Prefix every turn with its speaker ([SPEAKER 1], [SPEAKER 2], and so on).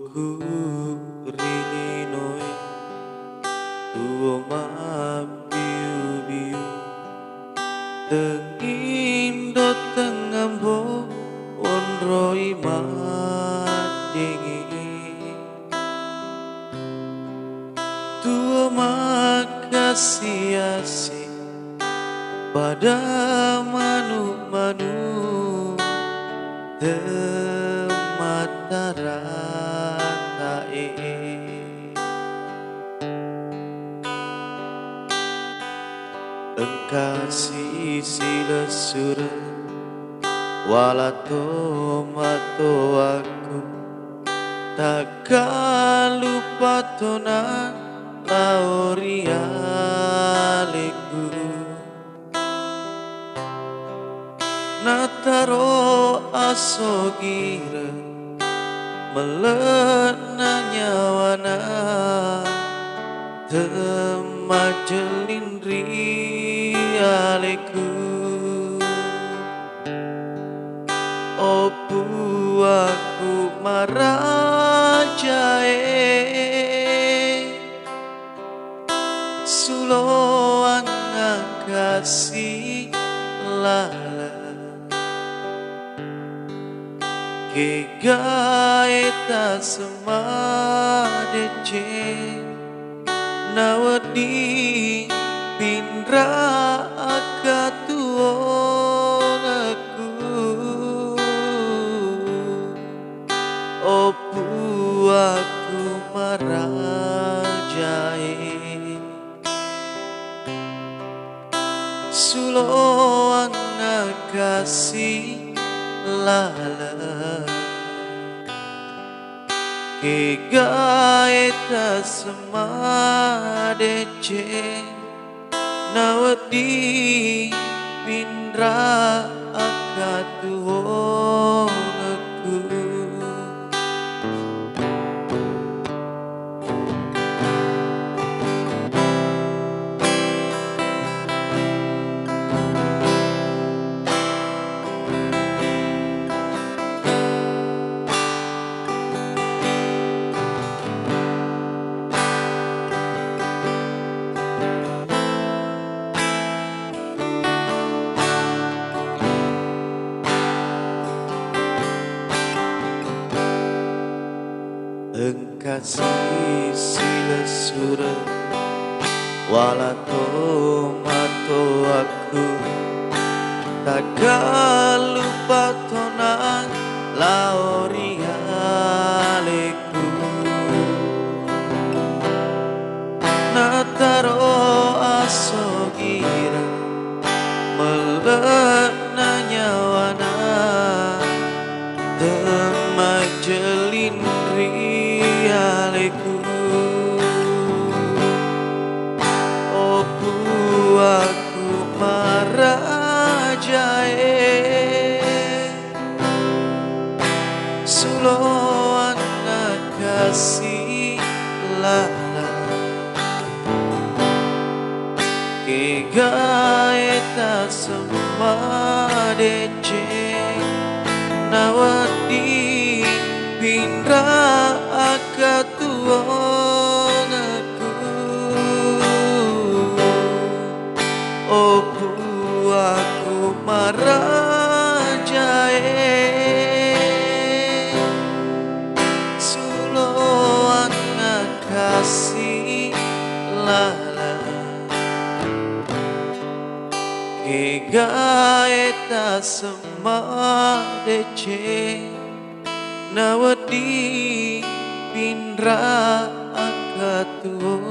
[SPEAKER 1] Tuoku rininoe tuo mabiu-biu tengindo tengambo onroi madengi tuo makasih pada manu-manu tematara tae engkasih sila sura walato mato aku takkan lupa tona laurialeku nataro asogira melenanya wana temajelin rialeku opu aku marajae suloan kasih lala kegaeta semadece nawadi pindra akatuonaku opu aku marajae suloan kasih lala kegaeta semadece nawadi pindra akatuonaku engkasih sila sura walato mato aku takkan lupa tonang laurialeku nataro asogira melenanya wana temajelin rialeku opu aku marajae suloan kasih lala kegaeta semadece nawadi pindra akatuonaku opu aku marajae suloan kasih lala kegaeta semadece nawadi pindra akatuonaku